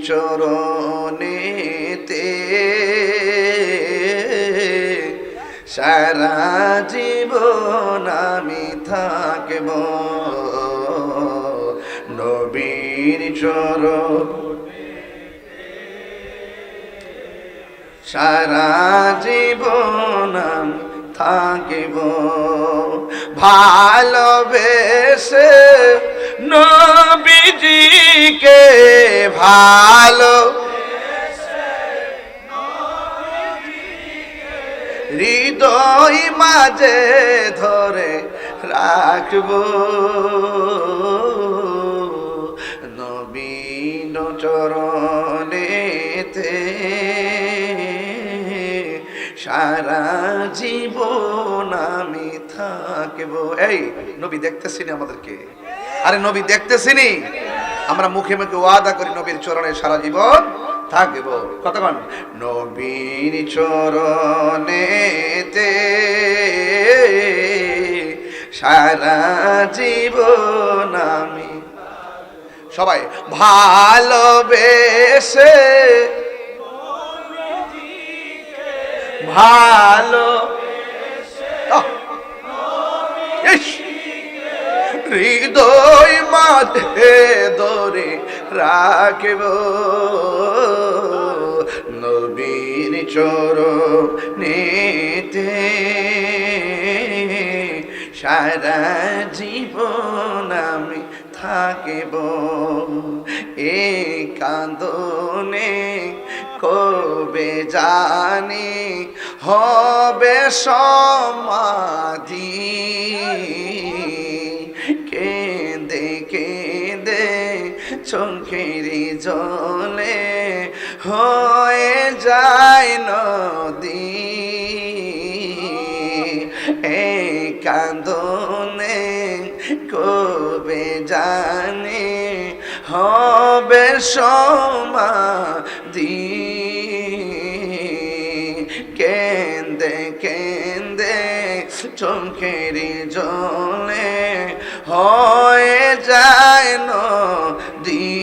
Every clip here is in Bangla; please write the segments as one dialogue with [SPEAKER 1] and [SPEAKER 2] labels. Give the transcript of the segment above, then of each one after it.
[SPEAKER 1] চরণেতে সারা জীবন আমি থাকব, নবীর চরণ সারা জীবন আমি থাকিব, ভালোবেসে নবীজিকে ভালো হৃদয় মাঝে ধরে রাখব, নবীন চরণেতে সারা জীবন আমি থাকব। এই নবী দেখতেছিনি আমাদেরকে? আরে নবী দেখতেছিনি? আমরা মুখে মুখে ওয়াদা করি নবীর চরণে সারা জীবন থাকব। কতক্ষণ? নবীর চরণেতে সারা জীবন আমি, সবাই ভালোবেসে ভালো হৃদয় মাঝে ধরে রাখব, নবীর চরণেতে সারা জীবন আমি থাকিব, এই কান্দনে কবে জানি হবে সমাধি, কেঁদে কেঁদে চোখের জলে হয়ে যায় নদী, এই কান্দনে কবে জানি হবে সমাধি, কেঁদে কেঁদে চোখের জলে হয়ে যায় নদী,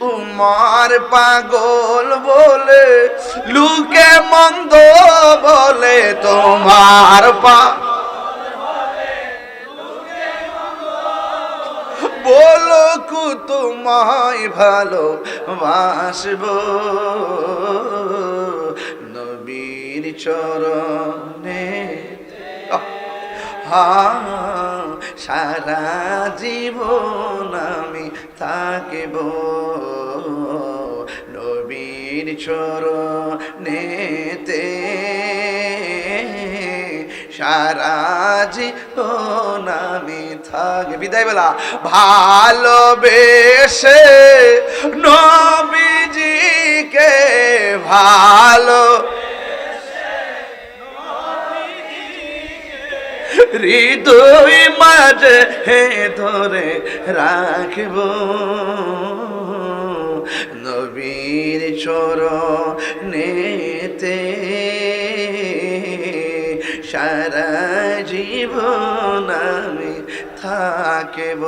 [SPEAKER 1] তোমার পাগল বলে লোকে মন্দ বলে, তোমার বলো কু তোমায় ভালো বাসব, নবীর চরণে সারা জীবন আমি থাকিব, নবীর চরণেতে সারা জীবন আমি থাকি। বিদায় বেলা ভালোবেসে নবীজিকে ভালো হৃদয় মাঝে ধরে রাখব, নবীর চরণেতে সারা জীবন আমি থাকিব।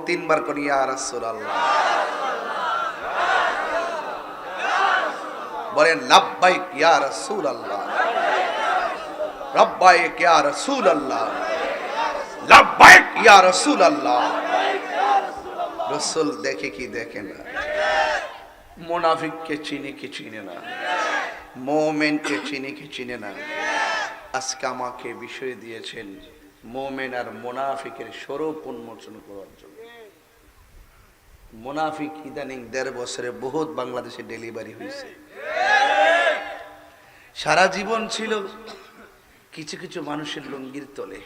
[SPEAKER 1] তিনবার করি ইয়া রাসূলুল্লাহ, বলেন লাব্বাইক ইয়া রাসূলুল্লাহ, লাব্বাইক ইয়া রাসূলুল্লাহ, লাব্বাইক ইয়া রাসূলুল্লাহ। রাসূল দেখে কি দেখে না? মুনাফিককে চিনে কি চিনে না? মুমিনকে চিনে কি চিনে না? আজকে আমাকে বিষয় দিয়েছেন মুমিন আর মুনাফিকের স্বরূপ উন্মোচন করার জন্য। মুনাফিক ইদানিং 1.5 বছরে বহুত বাংলাদেশে ডেলিভারি হয়েছে। সারা জীবন ছিল কিছু কিছু মানুষের লুঙ্গির তলে,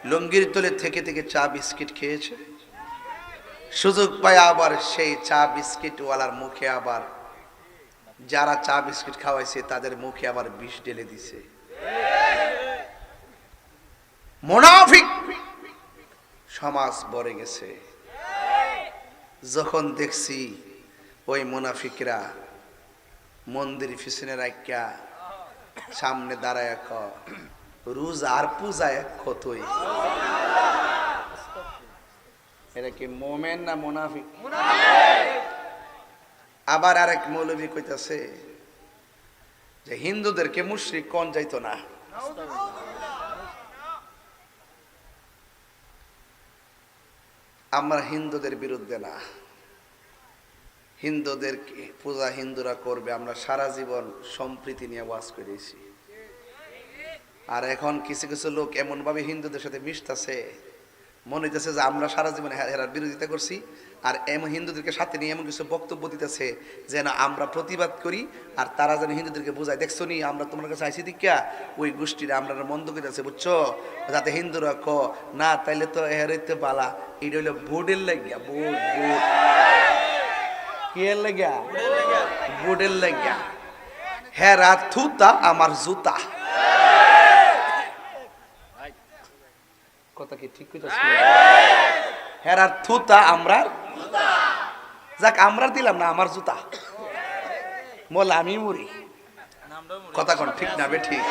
[SPEAKER 1] লুঙ্গির তলে থেকে থেকে চা বিস্কিট খেয়েছে। সুযোগ পায় আবার সেই চা বিস্কিট ওয়ালার মুখে আবার যারা চা বিস্কিট খাওয়াইছে তাদের মুখে আবার বিষ ঢেলে দিছে। মুনাফিক সমাজ ভরে গেছে। যখন দেখছি ওই মুনাফিকরা মন্দির পিছনে রাখিয়া সামনে দাঁড়ায় রোজ আর পূজায় কতই, এটা এরা কি মোমেন না মুনাফিক? আবার আরেক মৌলবী কইতাছে যে হিন্দুদেরকে মুশরিক কোন যাইতো না। আমরা হিন্দুদের বিরুদ্ধে না, হিন্দুদের পূজা হিন্দুরা করবে, আমরা সারা জীবন সম্প্রীতি নিয়ে ওয়াজ করেছি। আর এখন কিছু কিছু লোক এমন ভাবে হিন্দুদের সাথে মিশতেছে, মনে হইতেছে যে আমরা সারা জীবন এরার বিরোধিতা করছি, আর এমন হিন্দুদেরকে সাথে নিয়ে এমন কিছু বক্তব্য দিতেছে যেন আমরা প্রতিবাদ করি, আর তারা যেন হিন্দুদেরকে বোঝায়, দেখছো নি আমরা তোমার কাছে আইসি দিকা ওই গোষ্ঠীরা আমরা মন্দ করেছে, বুঝছো, যাতে হিন্দুরা ক না তাইলে তো এর বালা। এটা হইলো ভোটের লাগিয়া, ভোট ভোট কি এর লাগিয়া, ভোটের লাগিয়া। হেরা থুতা আমার জুতা, কথা কি ঠিক কইতাছি? হেরার থুতা আমরা, যাক আমরা দিলাম না আমার জুতা, বল আমি মুড়ি, কথা কোন ঠিক না বে ঠিক?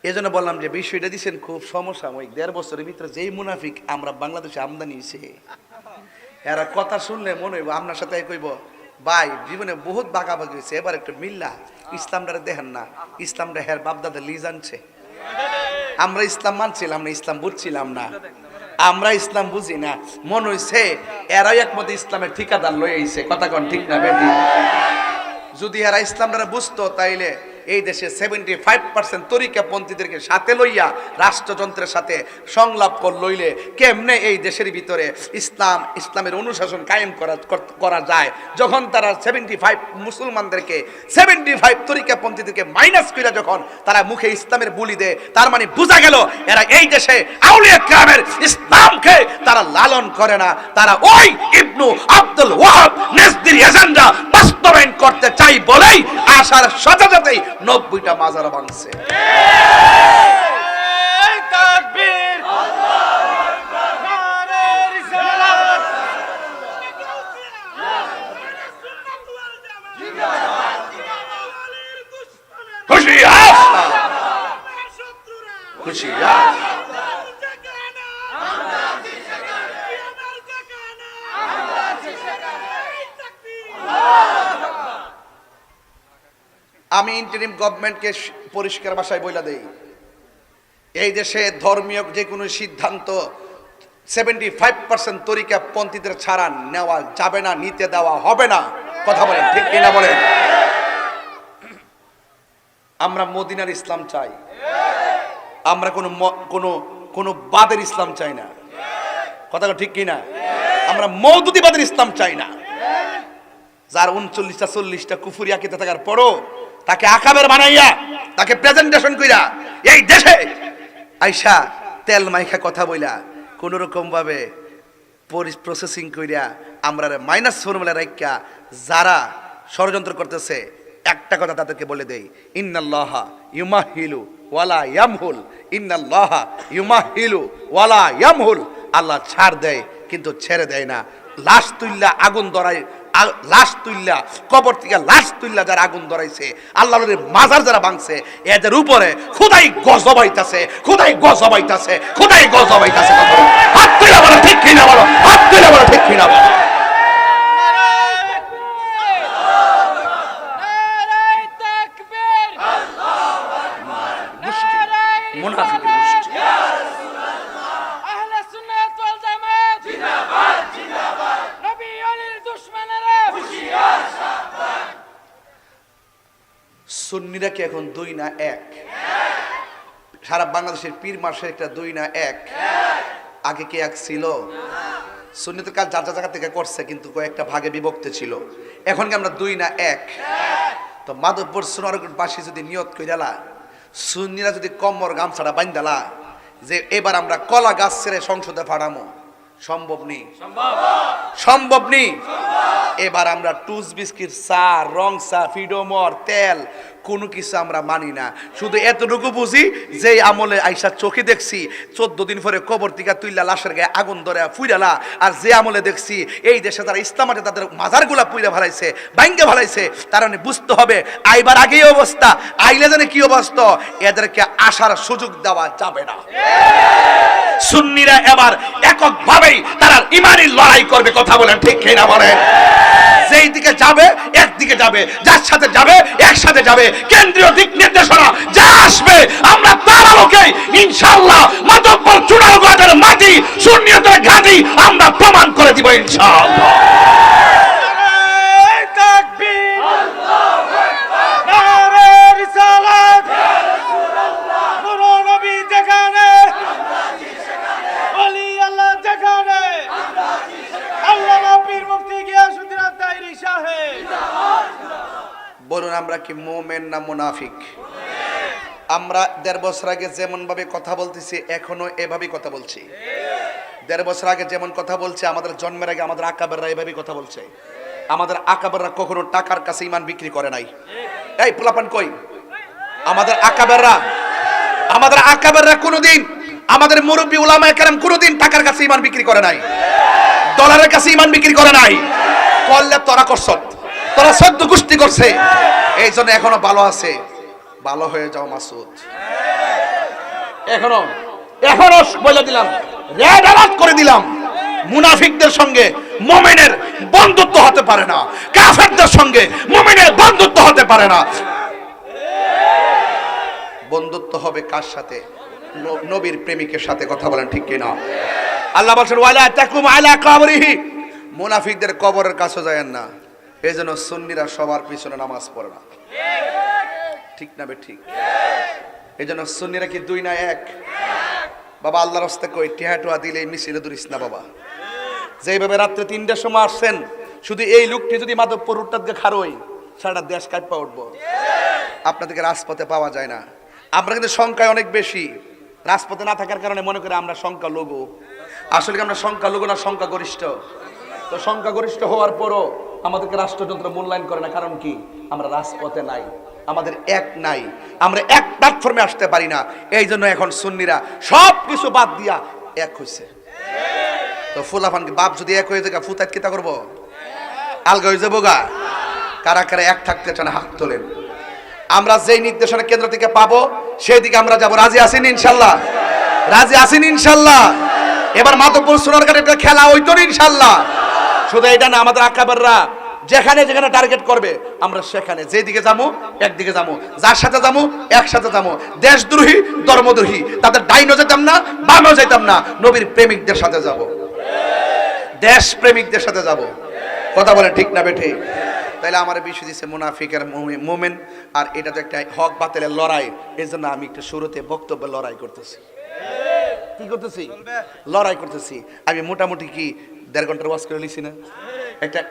[SPEAKER 1] এই জন্য বললাম যে বিষয়টা দিচ্ছেন খুব সমসাময়িক। 1.5 বছরের ভিতরে যেই মুনাফিক আমরা বাংলাদেশে আমদানি হয়েছে, এরা কথা শুনলে মনে হইব আপনার সাথে কইব ভাই জীবনে বহুত বাগাবাগি হয়েছে, এবার একটু মিল্লা ইসলামটা দেখেন না, ইসলামটা হের বাপদাদা লিজ আনছে। আমরা ইসলাম মানছিলাম না, ইসলাম বুঝছিলাম না, আমরা ইসলাম বুঝি না, মন হইছে এরাই একমত ইসলামের ঠিকাদার লয়ে আইছে, কথা কোন ঠিক না বেটি? যদি এরা ইসলামটা বুঝতো তাইলে এই দেশে 75% তরিকাপন্থীদেরকে সাথে লইয়া রাষ্ট্রযন্ত্রের সাথে সংলাপ লইলে কেমনে এই দেশের ভিতরে ইসলামের অনুশাসন কায়েম করা যায়, যখন তারা 75 মুসলমানদেরকে 75 তরিকাপন্থীদেরকে মাইনাস করে যখন তারা মুখে ইসলামের বুলি দেয়, তার মানে বোঝা গেল এরা এই দেশে আউলিয়া কেরামের ইসলামকে তারা লালন করে না, তারা ওই ইবনু আব্দুল ওয়াহাব নেজদির এজেন্ডা বাস্তবায়ন করতে চাই বলেই আসার সাথে সাথেই 90টা মাজার ভাঙছে। আমি ইন্টারিম গভর্নমেন্টকে পরিষ্কার ভাষায় বইলা দেই, এই দেশে ধর্মীয় যে কোনো সিদ্ধান্ত 75% তরিকাপন্থীদের ছাড়া নেওয়া যাবে না, নিতে দেওয়া হবে না, কথা বলেন ঠিক কিনা বলেন? আমরা মদিনার ইসলাম চাই, আমরা কোনো বাদের ইসলাম চাই না, কথা ঠিক কিনা? আমরা মওদুদিবাদের ইসলাম চাই না, যার 39টা 40টা কুফরি আকীদা থাকার পরও তাকে আকাবের বানাইয়া তাকে প্রেজেন্টেশন কইরা এই দেশে আইসা তেল মাইখা কথা বইলা কোন রকম ভাবে প্রসেসিং কইরা আমরা মাইনাস ফর্মুলা রাইখা যারা ষড়যন্ত্র করতেছে, একটা কথা তাদেরকে বলে দেই, ইন্নাল্লাহা ইউমাহিলু ওয়ালা ইয়ামহুল, ইন্নাল্লাহা ইউমাহিলু ওয়ালা ইয়ামহুল। আল্লাহ ছাড় দেয় কিন্তু ছেড়ে দেয় না। লাশ তুইল্লা আগুন ধরায়, লাশ তুইল্লা কবর থেকে লাশ তুইল্লা যারা আগুন ধরাইছে, আল্লাহর মাজার যারা ভাঙছে, এদের উপরে খোদাই গজব হইতাছে, খোদাই গজব হইতাছে, খোদাই গজব হইতাছে। হাত তুইলা বলো ঠিক কিনা বলো, হাত তুইলা বলো ঠিক কিনা বলো। মুনাফিকের গোষ্ঠী। সুন্নিরা কি এখন 2 না 1? সারা বাংলাদেশের পীর মাসের একটা 2 না 1? আগে কি 1 ছিল? সুন্নিদের কাজ যার জায়গা থেকে করছে, কিন্তু কয়েকটা ভাগে বিভক্ত ছিল। এখন কি আমরা 2 না 1? তো মাধবপুর সোনারগঞ্জবাসী যদি নিয়ত কইরালা, সুন্নিরা যদি কম্বর গামছাটা বাইন্দালা যে এবার আমরা কলা গাছ ছেড়ে সংসদে ফাড়ামো, সম্ভব নেই, সম্ভব নেই। এবার আমরা টুস বিস্কিট, চা, রং চা, ফিডোমর, তেল কোনো কিছু আমরা মানি না। শুধু এতটুকু বুঝি যে আমলে আইসা চোখে দেখছি 14 দিন পরে কবর থেকে তুইলা লাশের গায়ে আগুন ধরে ফুইরালা, আর যে আমলে দেখছি এই দেশে যারা ইসলাম আছে তাদের মাজারগুলা পুইরা ভালাইছে, ভাঙ্গে ভালাইছে, তার মানে বুঝতে হবে আইবার আগেই অবস্থা, আইলে জানে কি অবস্থা, এদেরকে আসার সুযোগ দেওয়া যাবে না। সুন্নিরা এবার এককভাবেই তারা ইমানি লড়াই করবে। কথা বলেন ঠিক কিনা বলেন? যেই দিকে যাবে একদিকে যাবে, যার সাথে যাবে একসাথে যাবে। কেন্দ্রীয় দিক নির্দেশনা যা আসবে আমরা তার আলোকে ইনশাআল্লাহ মাতব্বর চূড়াগড়ের মাটি সুন্নিয়তের ঘাঁটি আমরা প্রমাণ করে দিব ইনশাআল্লাহ। বলুন আমরা কি মুমিন না মুনাফিক? আমরা 1.5 বছর আগে যেমন ভাবে কথা বলতেছি এখনো এভাবেই কথা বলছি। 1.5 বছর আগে যেমন কথা বলছি, আমাদের জন্মের আগে আমাদের আকাবেররা এভাবেই কথা বলছে। আমাদের আকাবেররা কখনো টাকার কাছে ঈমান বিক্রি করে নাই। এই পোলাপান কই? আমাদের আকাবেররা কোনোদিন, আমাদের মুরব্বী উলামায়ে কেরাম কোনোদিন টাকার কাছে ঈমান বিক্রি করে নাই, ডলারের কাছে ঈমান বিক্রি করে নাই। করলে তোরা করছত, তোরা সদ্য গোষ্ঠী করছে, এই জন্য এখনো ভালো আছে। ভালো হয়ে যাও মাসুদ। এখনো বলে দিলাম, রেড অ্যালার্ট করে দিলাম, মুনাফিকদের সঙ্গে মুমিনের বন্ধুত্ব হতে পারে না, কাফেরদের সঙ্গে মুমিনের বন্ধুত্ব হতে পারে না। বন্ধুত্ব হবে কার সাথে? নবীর প্রেমিকের সাথে। কথা বলেন ঠিক কিনা? আল্লাহ বলেন ওয়ালা তাকুম আলা কবরিহি, মুনাফিকদের কবরের কাছে যায়েন না। এই জন্য সুন্নিরা সবার পিছনে নামাজ পড়ে না, ঠিক না বে ঠিক? এই জন্য সুন্নিরা কি 2 না 1? বাবা আল্লাহর রাস্তে কই টিহাটুয়া দিলে মিছিলে দূরিস না বাবা। যেইভাবে রাত্রে 3টার সময় আসছেন, শুধু এই লোকটি যদি মাধবপুর রুটটা দিয়ে খারোই, সারা দেশ কাঁপা উঠবো। আপনাদেরকে রাজপথে পাওয়া যায় না। আমরা কিন্তু সংখ্যায় অনেক বেশি, রাজপথে না থাকার কারণে মনে করি আমরা সংখ্যা লঘু। আসলে কি আমরা সংখ্যা লঘু না সংখ্যা গরিষ্ঠ? তো সংখ্যা গরিষ্ঠ হওয়ার পরও আমাদেরকে রাষ্ট্রযন্ত্র মূল্যায়ন করে না। কারণ কি? আমরা রাজপথে নাই, আমাদের এক নাই, আমরা এক প্ল্যাটফর্মে আসতে পারি না। এই জন্য এখন সুন্নিরা সব কিছু বাদ দিয়া এক হয়েছে। তো ফুলাফান কি বাপ যদি এক হয়ে যায়, ফুতাত কিতা করবো? আলগা হয়ে যাবো গা। কারা কারা এক থাকতে চান হাত তোলেন। আমরা যেই নির্দেশনা কেন্দ্র থেকে পাবো সেই দিকে আমরা যাবো। রাজি আছেন ইনশাল্লাহ? রাজি আছেন ইনশাল্লাহ? এবার মাধবপুর সোনারঘাটে একটা খেলা হইতো ইনশাল্লাহ। শুধু এটা না, আমাদের আকাবেররা যেখানে যেখানে টার্গেট করবে আমরা সেখানে যেদিকে যাবো একদিকে যাবো, যার সাথে যাবো একসাথে যাবো। দেশদ্রোহী ধর্মদ্রোহী তাদের ডাইনও যেতাম না, বামও যেতাম না, নবীর প্রেমিকদের সাথে যাব, দেশ প্রেমিকদের সাথে যাব। কথা বলে ঠিক না বেঠে? তাইলে আমার বিষয় দিচ্ছে মুনাফিকের মুমিন, আর এটা তো একটা হক বাতিলের লড়াই। এই জন্য আমি একটু শুরুতে বক্তব্য লড়াই করতেছি। কি করতেছি? লড়াই করতেছি। আমি মোটামুটি কি 1.5 ঘন্টার ওয়াজ করে লিছি না?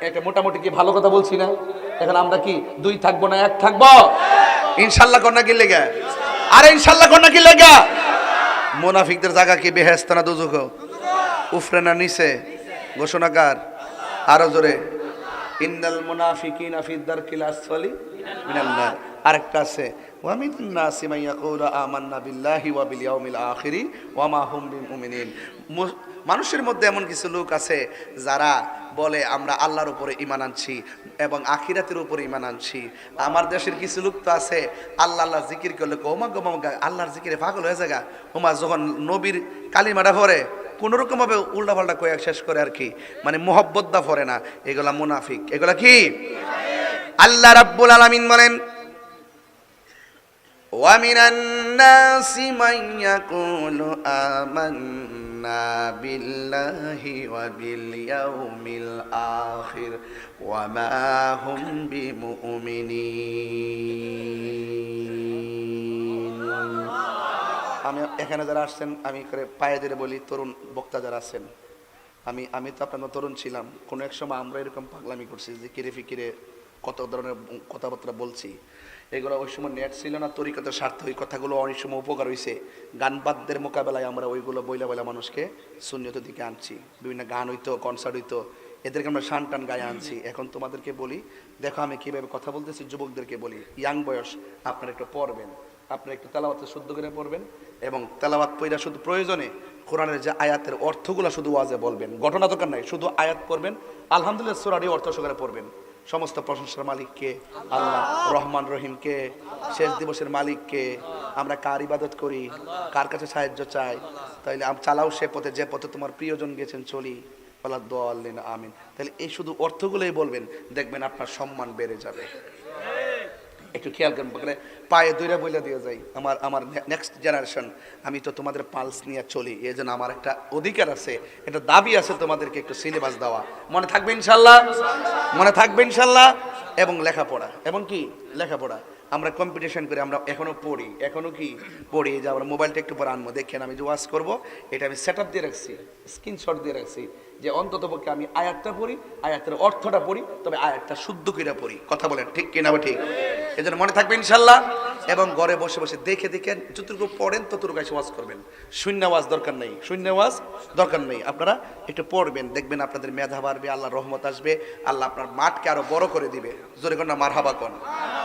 [SPEAKER 1] একটা মোটামুটি কি ভালো কথা বলছি না? এখন আমরা কি 2 থাকবো না 1 থাকবো? ইনশাল্লাহ কন্যা কি লেগা? আরে ইনশাল্লাহ কন্যা কি লেগা? মুনাফিকদের জায়গা কি বেহেশত না দুজক? উফরে না নিচে? ঘোষণাকার আরো জোরে, ইন্নাল মুনাফিকিনা ফি দারকিল আসফালি মিনান নার। আরেকটা আছে ওয়া মিনান নাসি মান ইয়াকুলু আমান্না বিল্লাহি ওয়া বিল ইয়াউমিল আখিরি ওয়া মা হুম বিমুমিনিন। মানুষের মধ্যে এমন কিছু লোক আছে যারা বলে আমরা আল্লাহর উপরে ঈমান আনছি এবং আখিরাতের উপরে ঈমান আনছি। আমার দেশের কিছু লোক তো আছে আল্লাহ আল্লাহ জিকির করলে ওমা গো মামা আল্লাহর জিকিরে পাগল হয়ে যায়। ওমা যখন নবীর কালিমাটা পড়ে কোনোরকম ভাবে উল্টাপাল্টা কয়ে শেষ করে আর কি, মানে মোহব্বত দা পড়ে না। এগুলা মুনাফিক। এগুলা কি? আল্লাহ রাব্বুল আলামিন বলেন ওয়া মিনান নাসি মান ইয়াকুলু আমান্না বিল্লাহি ওয়া বিল ইয়াউমিল আখির ওয়া মা হুম বিমুমিনিন। আমি এখানে যারা আসছেন আমি করে পায়ে ধরে বলি, তরুণ বক্তা যারা আছেন, আমি তো আপনার তরুণ ছিলাম, কোনো এক সময় আমরা এরকম পাগলামি করছি যে কিরে ফিকিরে কত ধরনের কথাবার্তা বলছি। এগুলো ওই সময় নেট ছিল না, তরিকতের স্বার্থে ওই কথাগুলো অনেক সময় উপকার হয়েছে। গান বাদ্যের মোকাবেলায় আমরা ওইগুলো বইলা মানুষকে সুন্নিয়তের দিকে আনছি। বিভিন্ন গান হইতো, কনসার্ট হইতো, এদেরকে আমরা শান টান গায়ে আনছি। এখন তোমাদেরকে বলি, দেখো আমি কীভাবে কথা বলতেছি, যুবকদেরকে বলি, ইয়াং বয়স আপনারা একটু পড়বেন, আপনারা একটু তেলাওয়াতে শুদ্ধ করে পড়বেন এবং তেলাওয়াত পড়া শুধু প্রয়োজনে কোরআনের যে আয়াতের অর্থগুলো শুধু ওয়াজে বলবেন, ঘটনা দরকার নাই, শুধু আয়াত পড়বেন। আলহামদুলিল্লাহ সূরারই অর্থ সহকারে পড়বেন। সমস্ত প্রশংসার মালিক কে? আল্লাহ। রহমান রহিম কে? শেষ দিবসের মালিক কে? আমরা কার ইবাদত করি? কার কাছে সাহায্য চাই? তাইলে চালাও সে পথে যে পথে তোমার প্রিয়জন গেছেন চলি, বলা দোয়াল্লিন আমিন। তাহলে এই শুধু অর্থগুলোই বলবেন, দেখবেন আপনার সম্মান বেড়ে যাবে। একটু খেয়াল করবেন, পায়ে দইরা বইলা দিয়ে যাই, আমার নেক্সট জেনারেশন, আমি তো তোমাদের পালস নিয়ে চলি, এই জন্য আমার একটা অধিকার আছে, একটা দাবি আছে তোমাদেরকে একটু সিলেবাস দেওয়া। মনে থাকবে ইনশাল্লাহ? মনে থাকবে ইনশাল্লাহ? এবং লেখাপড়া, এবং কি লেখাপড়া আমরা কম্পিটিশন করে আমরা এখনো পড়ি, এখনো কি পড়ি। যে আমরা মোবাইলটা একটু পরে আনবো, দেখেন আমি যে ওয়াজ করবো এটা আমি সেট আপ দিয়ে রাখছি, স্ক্রিনশট দিয়ে রাখছি, যে অন্তত পক্ষে আমি আয়াতটা পড়ি, আয়াতের অর্থটা পড়ি, তবে আয়াতটা শুদ্ধ করে পড়ি। কথা বলেন ঠিক কিনা? ঠিক। এই জন্য মনে থাকবে ইনশাল্লাহ। এবং ঘরে বসে বসে দেখে দেখেন, যতটুকু পড়েন ততটুকু এসে ওয়াজ করবেন। শূন্য ওয়াজ দরকার নেই, শূন্য ওয়াজ দরকার নেই। আপনারা একটু পড়বেন, দেখবেন আপনাদের মেধা বাড়বে, আল্লাহর রহমত আসবে, আল্লাহ আপনার মাঠকে আরো বড় করে দিবে। জোরে কোন না মারহাবা কোন।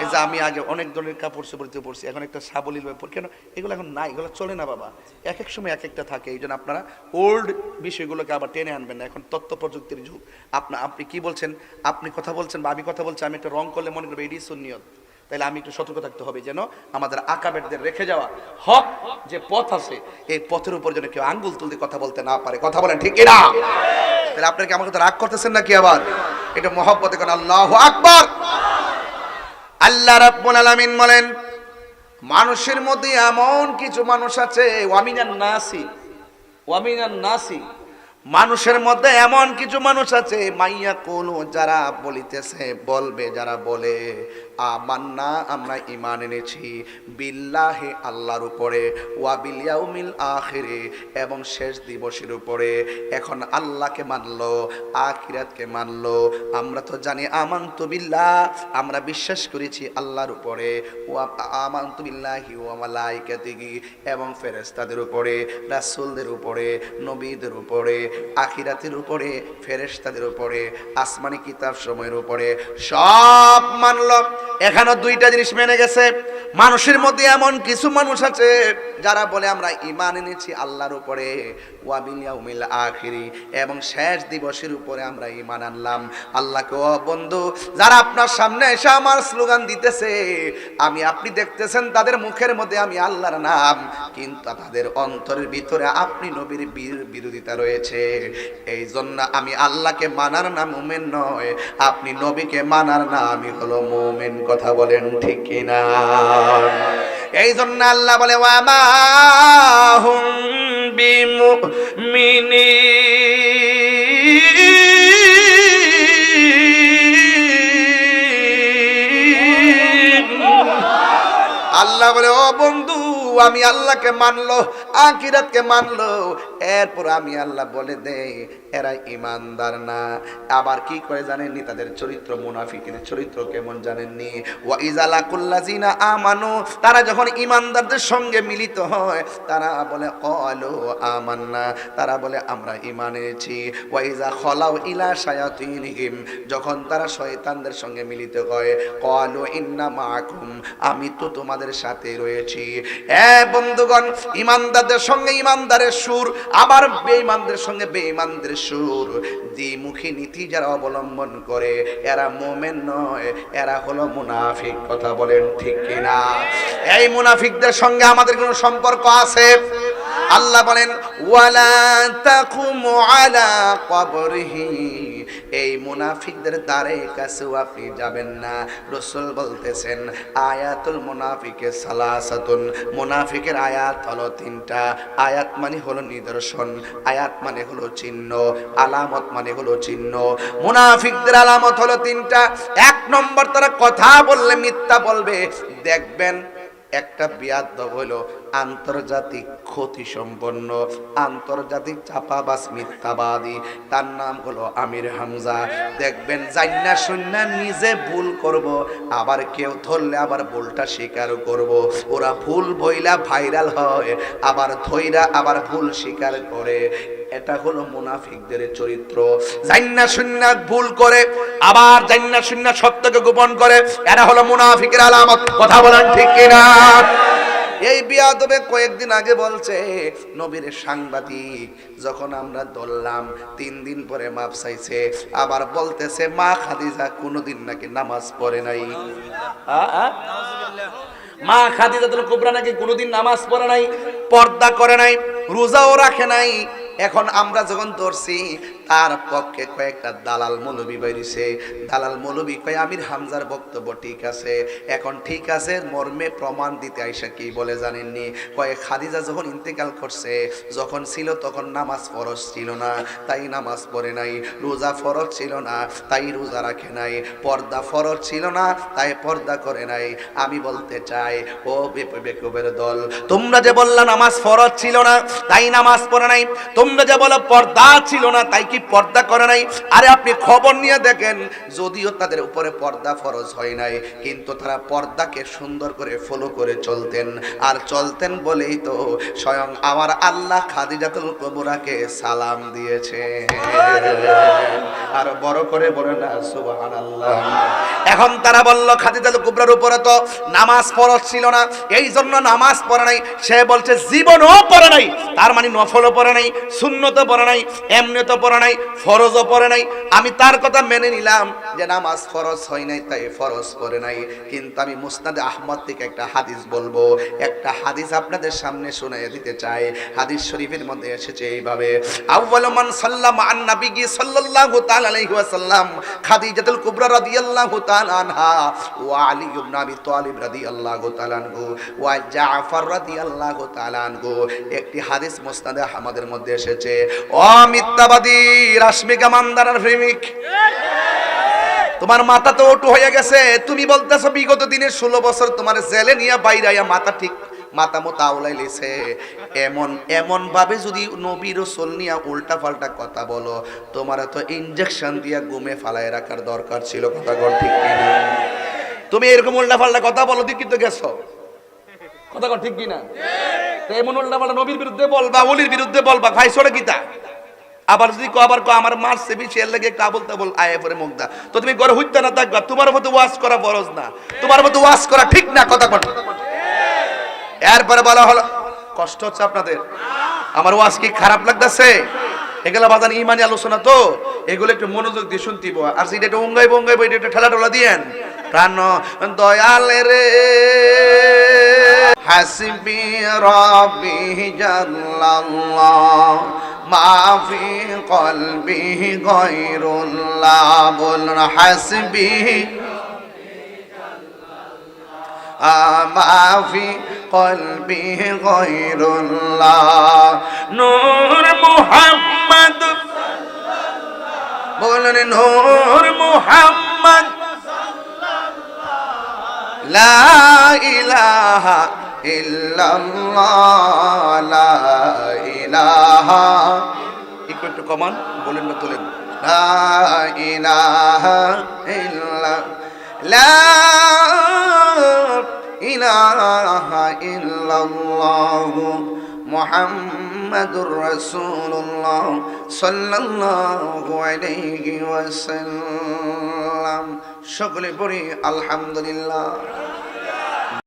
[SPEAKER 1] এই যে আমি আগে অনেক ধরনের কাপড় চোপড়িতে পড়ছি, এখন একটা সাবলীল ব্যাপার, কেন এগুলো এখন নাই, এগুলো চলে না বাবা, এক এক সময় এক একটা থাকে। এই জন্য আপনারা ওল্ড বিষয়গুলোকে আবার টেনে আনবেন না। এখন তথ্য প্রযুক্তির যুগ। আপনি কি বলছেন, আপনি কথা বলছেন বা আমি কথা বলছি, আমি একটা রং করলে মনে করবো এটি সুন্নিয়ত, তাহলে আমি একটু সতর্ক থাকতে হবে যেন আমাদের আকাবেরদের রেখে যাওয়া হক যে পথ আছে, এই পথের উপর যেন কেউ আঙ্গুল তুলতে কথা বলতে না পারে। কথা বলেন ঠিক কিনা? তাহলে আপনারা কি আমার কথা রাগ করতেছেন নাকি? আবার এটা মহব্বতে কোন আল্লাহু আকবার। আল্লাহ রাব্বুল আলামিন বলেন, মানুষের মধ্যে এমন কিছু মানুষ আছে, ওয়ামিনান নাসি, মানুষের মধ্যে এমন কিছু মানুষ আছে, মাইয়া কোলো, যারা বলিতেছে, বলবে, যারা বলে আমান্না, আমরা ঈমান এনেছি, বিল্লাহি, আল্লাহর উপরে, ওয়া বিল ইয়াউমিল আখিরে, এবং শেষ দিবসের উপরে। এখন আল্লাহকে মানলো, আখিরাতকে মানলো। আমরা তো জানি আমানতু বিল্লাহ, আমরা বিশ্বাস করেছি আল্লাহর উপরে, ওয়া আমানতু বিল্লাহি ওয়া মালাইকাতিহি, এবং ফেরেশতাদের উপরে, রাসূলদের উপরে, নবীদের উপরে, আখিরাতের উপরে, ফেরেশতাদের উপরে, আসমানি কিতাব সময়ের উপরে, সব মানলো। এখানে দুইটা জিনিস মেনে গেছে। মানুষের মধ্যে এমন কিছু মানুষ আছে যারা বলে আমরা ঈমান এনেছি আল্লাহর উপরে, ওয়া বিল ইয়াউমিল আখিরি, এবং শেষ দিবসের উপরে আমরা ঈমান আনলাম। আল্লাহকে, ও বন্ধু, যারা আপনার সামনে এসে আমার স্লোগান দিতেছে, আপনি দেখতেছেন তাদের মুখের মধ্যে আমি আল্লাহর নাম, কিন্তু তাদের অন্তরের ভিতরে আপনি নবীর বিরোধিতা রয়েছে। এই জন্য আমি আল্লাহকে মানার নাম মুমিন নয়, আপনি নবীকে মানার নামই হলো মুমিন। কথা বলেন ঠিক কিনা? এই জন্য আল্লাহ বলে, ওয়া মা হুম বিমুমিনিন। আল্লাহ বলে, ও বন্ধু, আমি আল্লাহকে মানলো, আখিরাতকে মানলো, এরপর আমি আল্লাহ বলে দেই এরা ইমানদার না। আবার কি করে জানেননি? তাদের চরিত্র, মুনাফিকের চরিত্র কেমন জানেননি? ওয়া ইযা লাকুল্লাযিনা আমানু, তারা যখন ইমানদারদের সঙ্গে মিলিত হয়, তারা বলে ক্বালু আমান্না, তারা বলে আমরা ঈমান এনেছি। ওয়া ইযা খালাউ ইলা শায়াতিনহিম, যখন তারা শয়তানদের সঙ্গে মিলিত হয়, ক্বালু ইন্না মাআকুম, আমি তো তোমাদের সাথে রয়েছি। বন্ধুগণ, ইমানদারদের সঙ্গে ইমানদারের সুর, আবার বেঈমানদের সঙ্গে বেঈমানদের সুর, দ্বিমুখী নীতি যারা অবলম্বন করে, এরা মুমিন নয়, এরা হলো মুনাফিক। কথা বলেন ঠিক কিনা? এই মুনাফিকদের সঙ্গে আমাদের কোনো সম্পর্ক আছে? আল্লাহ বলেন, ওয়ালা তাকুমু আলা কবরিহি, এই মুনাফিকদের দ্বারে কাছেও আপনি যাবেন না। রাসূল বলতেছেন, আয়াতুল মুনাফিকে সালাসাতুন, মুনাফিকের আয়াত হলো তিনটা। আয়াত মানে হলো নিদর্শন, আয়াত মানে হলো চিহ্ন, আলামত মানে হলো চিহ্ন। মুনাফিকদের আলামত হলো তিনটা। এক নম্বর, তারা কথা বললে মিথ্যা বলবে। দেখবেন একটা বিয়াদব হলো আন্তর্জাতিক ক্ষতি সম্পন্ন, আন্তর্জাতিক চাপাবাজ, মিথ্যাবাদী, তার নাম হলো আমির হামজা। দেখবেন জান্না শুন্না নিজে ভুল করব, আবার কেউ ধরলে আবার ভুলটা স্বীকার করব। ওরা ভুল বইলা ভাইরাল হয়, আবার ধইরা আবার ভুল স্বীকার করে। এটা হলো মুনাফিকদের চরিত্র। জান্না শুন্না ভুল করে, আবার জান্না শুন্না সত্যকে গোপন করে, এরা হলো মুনাফিকের আলামত। কথা বলেন ঠিক কিনা? এই বিয়াদবে কয়েকদিন আগে বলছে নবীর সাংবাদিক যখন আমরা ধরলাম 3 দিন পরে মাপ চাইছে, আবার বলতেছে মা খাদিজা কোনোদিন নাকি নামাজ পড়ে নাই। মা খাদিজাতুল কুবরা নাকি কোনোদিন নামাজ পড়ে নাই, পর্দা করে নাই, রোজাও রাখে নাই। এখন আমরা যখন ধরছি তার পক্ষে কয়েকটা দালাল মৌলবী বেরিয়েছে। দালাল মৌলবী কয় আমির হামজার বক্তব্য ঠিক আছে। এখন ঠিক আছে মর্মে প্রমাণ দিতে আইসা কি বলে জানেননি? কয় খাদিজা যখন ইন্তেকাল করছে, যখন ছিল তখন নামাজ ফরজ ছিল না, তাই নামাজ পড়ে নাই। রোজা ফরজ ছিল না, তাই রোজা রাখে নাই। পর্দা ফরজ ছিল না, তাই পর্দা করে নাই। আমি বলতে চাই ও বেকুবের দল, তোমরা যে বললা নামাজ ফরজ ছিল না তাই নামাজ পড়ে নাই, তোমরা যে বলো পর্দা ছিল না তাই কি পর্দা করে নাই? আরে আপনি খবর নিয়ে দেখেন, যদিও তাদের উপরে পর্দা ফরজ হয় নাই, কিন্তু তারা পর্দাকে সুন্দর করে ফলো করে চলতেন। আর চলতেন বলেই তো স্বয়ং আমার আল্লাহ খাদিজাতুল কুবরাকে সালাম দিয়েছে। আর বড় করে বলে না সুবহানাল্লাহ। এখন তারা বলল খাদিজাতুল কুবরার উপরে তো নামাজ ফরজ ছিল না, এই জন্য নামাজ পড়ে নাই। সে বলছে জীবনও পড়ে নাই, তার মানে নফলও পড়ে নাই, সুন্নতও পড়ে নাই, এমনিতেও পড়ে নাই, ফরজও পড়ে নাই। আমি তার কথা মেনে নিলাম যে নামাজ ফরজ হয় নাই তাই ফরজ পড়ে নাই। কিন্তু আমি মুসনাদে আহমদ থেকে একটা হাদিস বলবো, একটা হাদিস আপনাদের সামনে শোনায় দিতে চাই। হাদিস শরীফের মধ্যে এসেছে এইভাবে, আউয়ালু মান সাল্লামা আন নবী সাল্লাল্লাহু তাআলা আলাইহি ওয়াসাল্লাম খাদিজাতুল কুবরা রাদিয়াল্লাহু তাআলা আনহা ওয়া আলী ইবনে আবি তালিব রাদিয়াল্লাহু তাআলা আনহু ওয়া জাফর রাদিয়াল্লাহু তাআলা আনহু। একটি হাদিস মুসনাদে আহমদের মধ্যে এসেছে। ও মিথ্যাবাদী রাশমিকা মান্দারার প্রেমিক, তোমার মাথা তো ওটু হয়ে গেছে। তুমি বলতেছো বিগত দিনের 16 বছর তোমার জেলে নিয়ে বাইরে আয়া মাথা ঠিক মাথা মতো আউলাই লেছে। এমন ভাবে যদি নবী রাসূল নিয়ে উল্টা পাল্টা কথা বলো, তোমার তো ইনজেকশন দিয়া গুমে ফালায় রাখার দরকার ছিল। কথা কর ঠিক কিনা? তুমি এরকম উল্টা পাল্টা কথা বলো দিক কিন্তু গেছো। কথা কর ঠিক কিনা? তো এমন উল্টা পাল্টা নবীর বিরুদ্ধে বলবা, ওলির বিরুদ্ধে বলবা, ভাই সরে গীতা। আবার যদি আমার মারছে বেশি এর লাগে কাবুল তাবুল আয়ে পরে মুগদা, তো তুমি ঘরে হইতে না থাকবা। তোমার মতো ওয়াজ করা ফরজ না, তোমার মতো ওয়াজ করা ঠিক না। কথা কর। এরপরে বলা হলো কষ্ট হচ্ছে আপনাদের? আমার ওয়াজ কি খারাপ লাগতেছে? এগুলা বাজান ইমানি আলোচনা তো, এগুলো একটু মনোযোগ দিয়ে শুনতিব। আর যেটা একটু উঙ্গাই বঙ্গাই বই একটু ঠেলা টোলা দিয়েন। প্রাণ দয়াল রে হাসবি রাব্বি জাল্লাল্লাহ মাফি কলবি গায়রুল্লাহ। বলুন হাসবি মাফি কলবি গায়রুল্লাহ। নূর মুহাম্মদ, বলুন নূর মুহাম্মদ, লা ইলাহা ইল্লাল্লাহ, লা ইলাহা। একটু কমান বলেন না, তোলেন। লা ইলাহা ইল্লাল্লাহ, লা ইলাহা ইল্লাল্লাহ মুহাম্মাদুর রাসূলুল্লাহ সাল্লাল্লাহু আলাইহি ওয়াসাল্লাম। সকলে পড়ি আলহামদুলিল্লাহ।